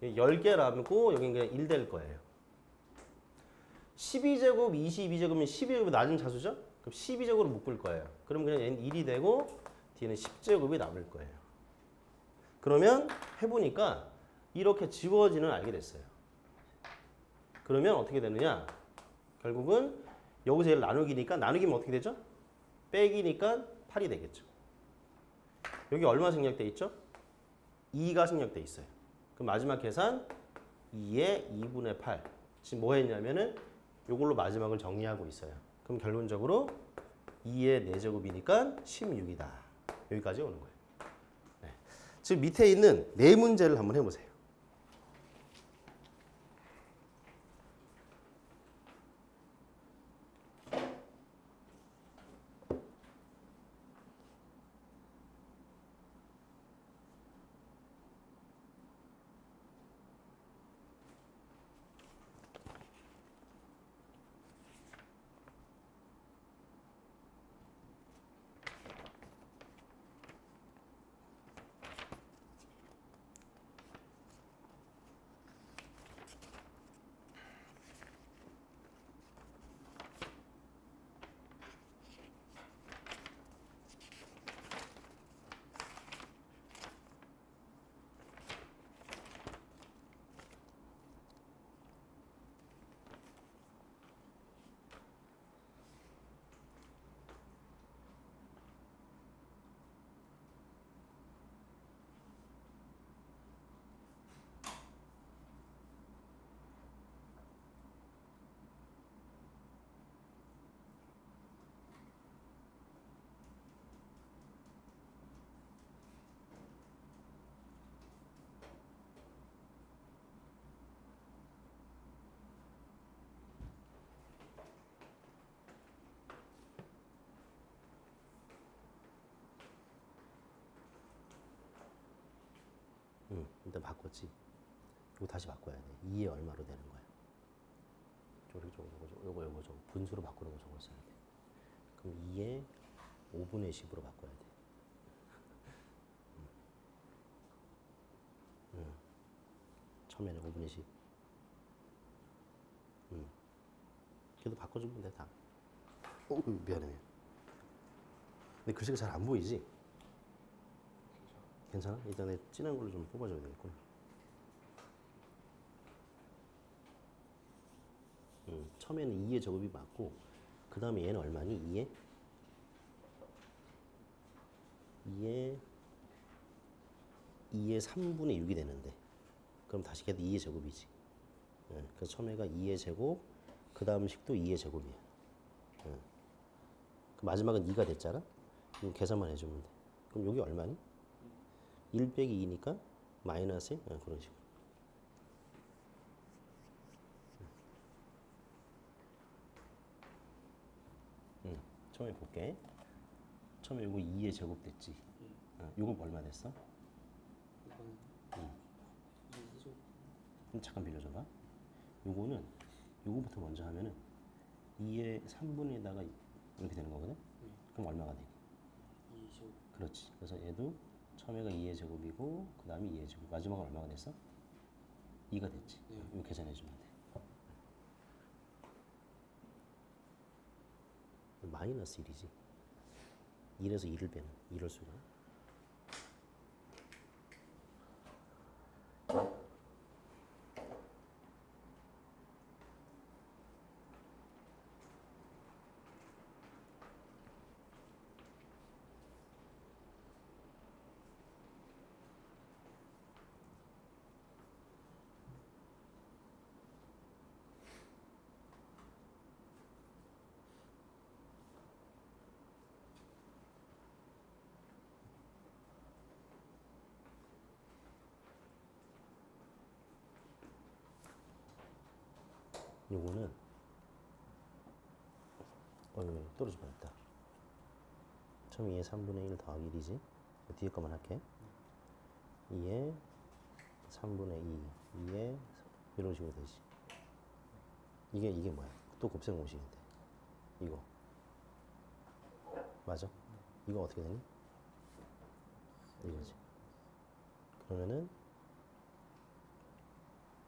10개 남고 여긴 그냥 1 될 거예요. 12제곱, 22제곱이면 12제곱이 낮은 차수죠? 그럼 12제곱으로 묶을 거예요. 그럼 그냥 얘는 1이 되고 뒤에는 10제곱이 남을 거예요. 그러면 해보니까 이렇게 지워지는 알게 됐어요. 그러면 어떻게 되느냐? 결국은 여기서 얘를 나누기니까 나누기면 어떻게 되죠? 빼기니까 8이 되겠죠. 여기 얼마 생략돼 있죠? 2가 생략돼 있어요. 그럼 마지막 계산 2의 2분의 8. 지금 뭐 했냐면은 이걸로 마지막을 정리하고 있어요. 그럼 결론적으로 2의 4제곱이니까 16이다. 여기까지 오는 거예요. 네. 지금 밑에 있는 네 문제를 한번 해보세요. 일단 바꿨지. 이거 다시 바꿔야 돼. 2에 얼마로 되는 거야? 요거 저거 분수로 바꾸는 거 적었어야 돼. 그럼 2에 5분의 10으로 바꿔야 돼. 처음에는 5분의 10. 그래도 바꿔주면 돼, 다. 미안해. 근데 글씨가 잘 안 보이지? 괜찮아? 일단 진한 걸로 좀 뽑아줘야 되겠구나. 처음에는 2의 제곱이 맞고, 그 다음에 얘는 얼마니? 2의 3분의 6이 되는데. 그럼 다시 걔도 2의 제곱이지. 그래서 처음에가 2의 제곱, 그 다음 식도 2의 제곱이야. 그 마지막은 2가 됐잖아? 그럼 계산만 해주면 돼. 그럼 여기 얼마니? 1 빼기 2니까 마이너스 1? 그런 식으로. 처음에 볼게. 처음에 요거 2의 제곱 됐지? 요거 얼마 됐어? 이거는 2죠. 잠깐 빌려줘봐. 요거는 요거부터 먼저 하면은 2의 3분에다가 이렇게 되는 거거든? 그럼 얼마가 되니? 2죠. 그렇지. 그래서 얘도 처음에가 2의 제곱이고 그 다음에 2의 제곱. 마지막은 얼마가 됐어? 2가 됐지. 네. 이거 계산해주면 돼. 마이너스 1이지. 1에서 2를 빼는 이럴 수가. 요거는 떨어져 버렸다. 처음 2의 3분의 1 더하기 1이지. 뒤에 것만 할게. 2의 3분의 2, 2의 이런 식으로 되지. 이게 뭐야? 또 곱셈 공식인데. 이거 맞아? 이거 어떻게 되니? 이거지. 그러면은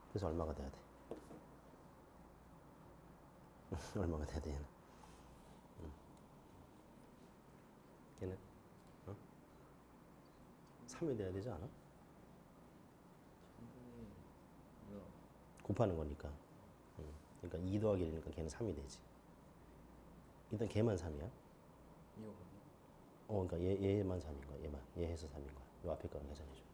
그래서 얼마가 돼야 돼? 얼마가 돼야 돼 얘는? 얘는 3이 돼야 되지 않아? 곱하는 거니까. 그러니까 2 더하기 1이니까 걔는 3이 되지. 일단 걔만 3이야. 그러니까 얘만 3인 거야. 얘만. 얘 해서 3인 거야. 요 앞에 거는 계산해 줘.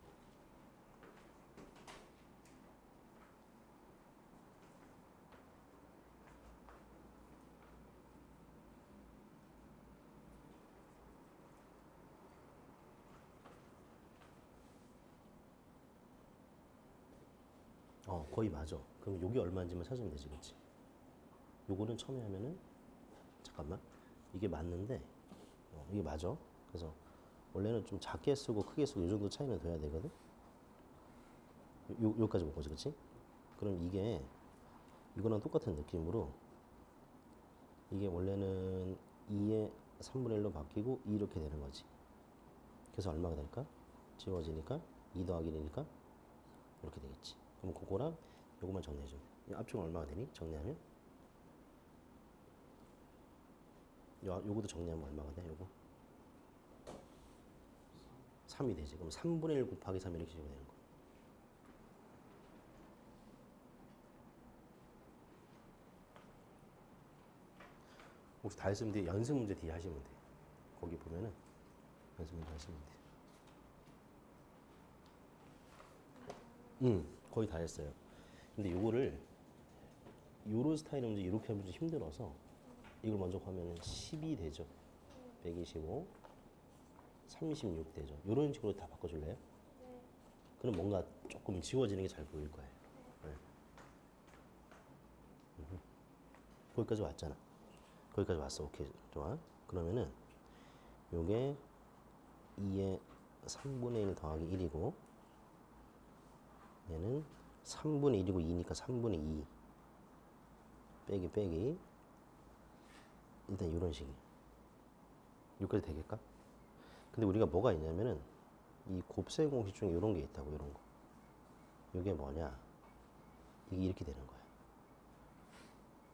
거의 맞아. 그럼 요게 얼마인지만 찾으면 되지, 그렇지? 요거는 처음에 하면은 잠깐만. 이게 맞는데 이게 맞아. 그래서 원래는 좀 작게 쓰고 크게 쓰고 이 정도 차이는 둬야 되거든. 요까지 본 거지, 그렇지? 그럼 이거랑 똑같은 느낌으로 이게 원래는 2의 3분의 1로 바뀌고 이렇게 되는 거지. 그래서 얼마가 될까? 지워지니까 2 더하기 1이니까 이렇게 되겠지. 그럼 그거랑 요거만 정리해줘. 앞쪽은 얼마가 되니? 정리하면? 요것도 정리하면 얼마가 돼? 요거? 3이 되지. 그럼 3분의 1 곱하기 3 이렇게 적으면 되는 거야. 혹시 다 했으면 뒤에 연습 문제 뒤에 하시면 돼. 거기 보면은 연습 문제 하시면 돼. 거의 다 했어요. 근데 요거를 요런 스타일의 문제 이렇게 하면 좀 힘들어서 이걸 먼저 하면은 10이 되죠. 125, 36 되죠. 요런 식으로 다 바꿔줄래요? 네. 그럼 뭔가 조금 지워지는 게 잘 보일 거예요. 네. 거기까지 왔잖아. 거기까지 왔어. 오케이. 좋아. 그러면은 요게 2의 3분의 1 더하기 1이고 얘는 3분의 1이고 2니까 3분의 2 빼기 일단 이런 식이에요. 여기까지 되겠까? 근데 우리가 뭐가 있냐면은 이 곱셈 공식 중에 이런 게 있다고. 이런 거. 이게 뭐냐, 이게 이렇게 되는 거야.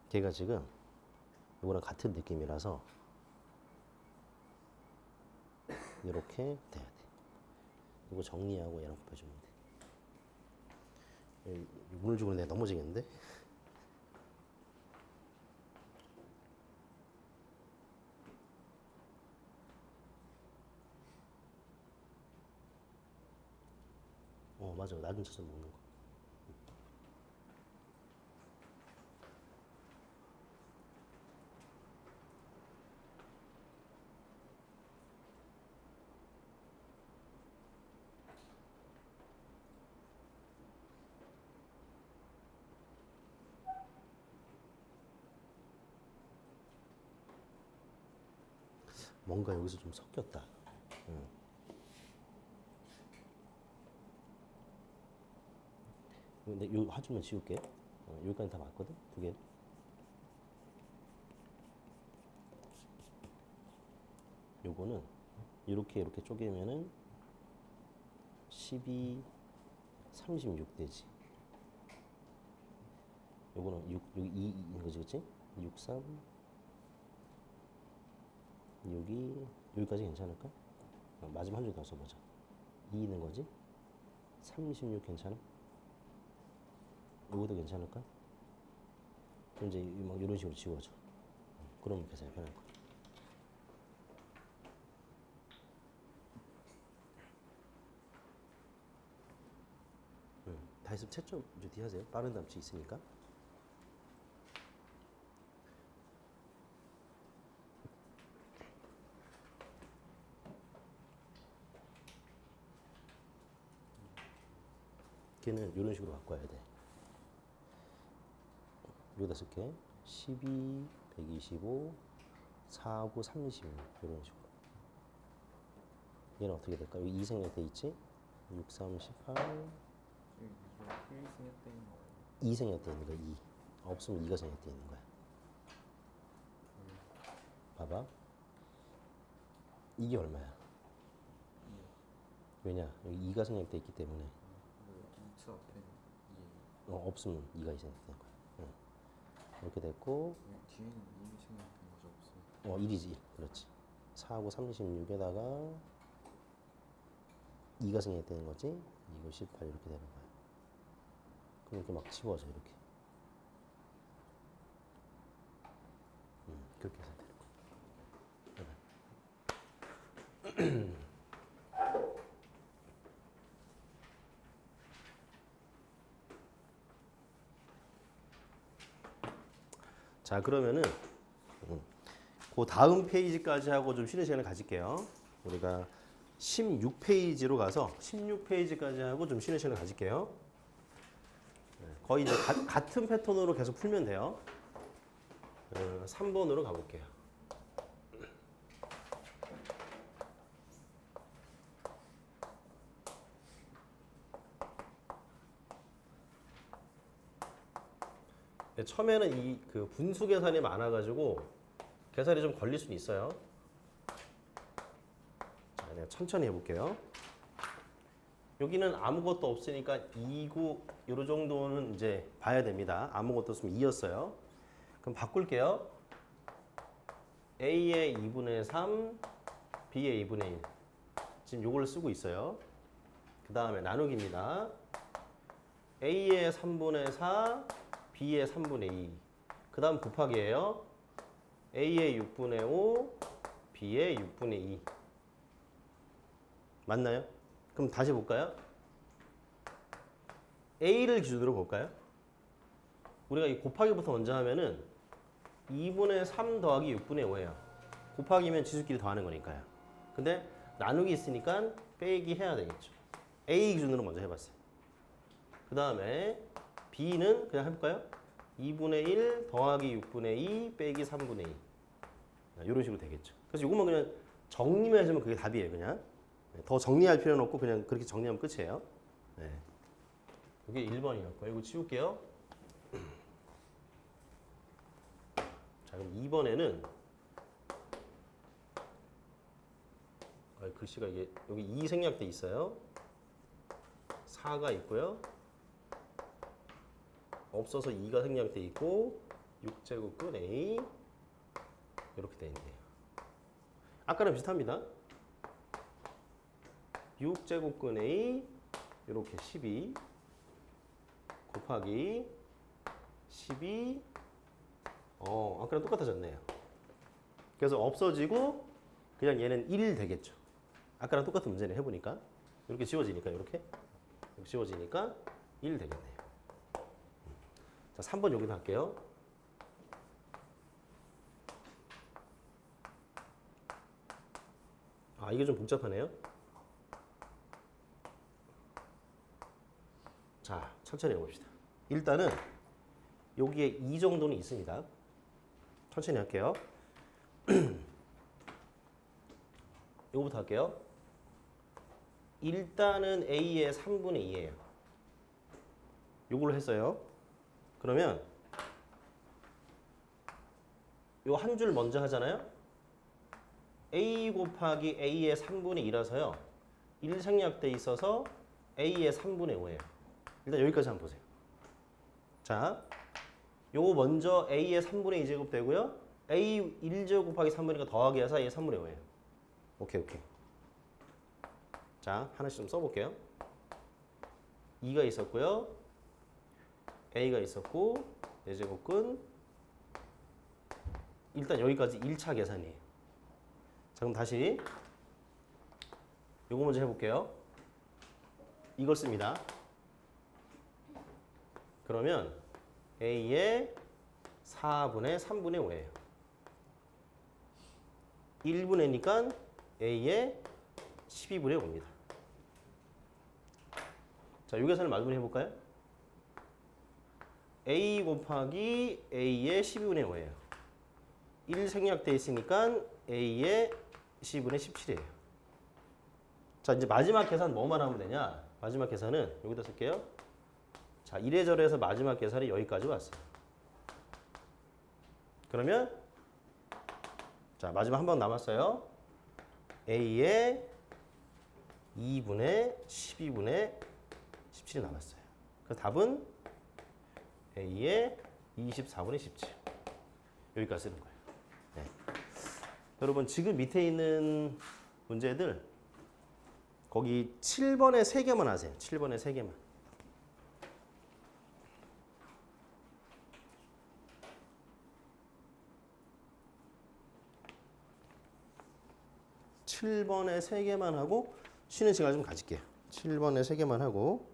걔가 지금 이거랑 같은 느낌이라서 이렇게 돼야 돼. 이거 정리하고 얘랑 곱해주면 돼. 문을 주고 내가 넘어지겠는데? 맞아. 나중 쳐서 먹는 거. 뭔가 여기서 좀 섞였다. 근데 요 화주만 지울게. 여기까지 다 맞거든? 두 개. 요거는 이렇게 쪼개면은 12, 36 되지. 요거는 6, 2인 거지, 그치? 6, 3, 6이 여기까지 괜찮을까? 마지막 한 줄 더 써보자. 2 있는 거지? 36 괜찮아? 요것도 괜찮을까? 그럼 이제 막 이런 식으로 지워줘. 그러면 계산이 편할 거야. 다 했으면 채점 뒤 하세요. 빠른 답지 있으니까. 걔는 이런 식으로 바꿔야 돼. 여기다 쓸게. 12, 125, 4, 9, 36 이런 식으로. 얘는 어떻게 될까? 여기 2생략 돼 있지? 6, 3, 18. 생략돼 있는 거예요. 2생략 돼 있는 거야. 2. 없으면 2가 생략 돼 있는 거야. 봐봐. 이게 얼마야? 왜냐? 여기 2가 생략돼 있기 때문에. 2차 앞에 2. 없으면 2가 생략되는 거야. 이렇게 됐고. 뒤에는 2이 생략된 거죠, 없어요. 1이지. 그렇지. 4하고 36에다가 2가 생략되는 거지. 2고 18 이렇게 되는 거야. 그럼 이렇게 막 집어져 이렇게. 그렇게 해서 되는 거야. 자, 그러면은 그 다음 페이지까지 하고 좀 쉬는 시간을 가질게요. 우리가 16페이지로 가서 16페이지까지 하고 좀 쉬는 시간을 가질게요. 거의 이제 같은 패턴으로 계속 풀면 돼요. 3번으로 가볼게요. 처음에는 이 그 분수 계산이 많아가지고 계산이 좀 걸릴 수는 있어요. 자, 내가 천천히 해볼게요. 여기는 아무것도 없으니까 2구 요 정도는 이제 봐야 됩니다. 아무것도 없으면 2였어요. 그럼 바꿀게요. A의 2분의 3, B의 2분의 1. 지금 요걸 쓰고 있어요. 그 다음에 나누기입니다. A의 3분의 4, B의 3분의 2. 그 다음 곱하기예요. A의 6분의 5, B의 6분의 2. 맞나요? 그럼 다시 볼까요? A를 기준으로 볼까요? 우리가 이 곱하기부터 먼저 하면은 2분의 3 더하기 6분의 5예요. 곱하기면 지수끼리 더하는 거니까요. 근데 나누기 있으니까 빼기 해야 되겠죠. A 기준으로 먼저 해봤어요. 그 다음에 B는 그냥 해볼까요? 2분의 1 더하기 6분의 2 빼기 3분의 2. 이런 식으로 되겠죠. 그래서 이것만 그냥 정리만 해주면 그게 답이에요. 그냥 더 정리할 필요는 없고 그냥 그렇게 정리하면 끝이에요. 네. 이게 1번이었고요. 이거 지울게요. 자, 그럼 2번에는 글씨가 이게 여기 2 생략돼 있어요. 4가 있고요. 없어서 2가 생략돼 있고 6제곱근 A 이렇게 돼 있네요. 아까랑 비슷합니다. 6제곱근 A 이렇게 12 곱하기 12 아까랑 똑같아졌네요. 그래서 없어지고 그냥 얘는 1 되겠죠. 아까랑 똑같은 문제를 해보니까 이렇게 지워지니까 이렇게 지워지니까 1 되겠네요. 자, 3번 여기다 할게요. 이게 좀 복잡하네요. 자, 천천히 해봅시다. 일단은 여기에 2 정도는 있습니다. 천천히 할게요. 이거부터 할게요. 일단은 A의 3분의 2예요. 요걸로 했어요. 그러면 요 한 줄 먼저 하잖아요. A 곱하기 A의 3분의 2라서요. 1 생략돼 있어서 A의 3분의 5예요. 일단 여기까지 한번 보세요. 자, 요거 먼저 A의 3분의 2제곱 되고요. A 1제곱 곱하기 3분의 2가 더하기 해서 A의 3분의 5예요. 오케이. 자, 하나씩 좀 써볼게요. 2가 있었고요. A가 있었고 4제곱근 일단 여기까지 1차 계산이에요. 자, 그럼 다시 요거 먼저 해볼게요. 이걸 씁니다. 그러면 A의 4분의 3분의 5예요. 1분의니까 A의 12분의 5입니다. 자, 요 계산을 마무리 해볼까요? A 곱하기 A의 12분의 5예요. 1 생략돼 있으니까 A의 12분의 17이에요. 자, 이제 마지막 계산 뭐만 하면 되냐? 마지막 계산은 여기다 쓸게요. 자, 이래저래해서 마지막 계산이 여기까지 왔어요. 그러면 자, 마지막 한 번 남았어요. A의 2분의 12분의 17이 남았어요. 그래서 답은 A의 24분의 17. 여기까지 쓰는 거예요. 네. 여러분, 지금 밑에 있는 문제들 거기 7번에 3개만 하세요. 7번에 3개만. (7번에) 3개만 하고 쉬는 시간 좀 가질게요. 7번에 3개만 하고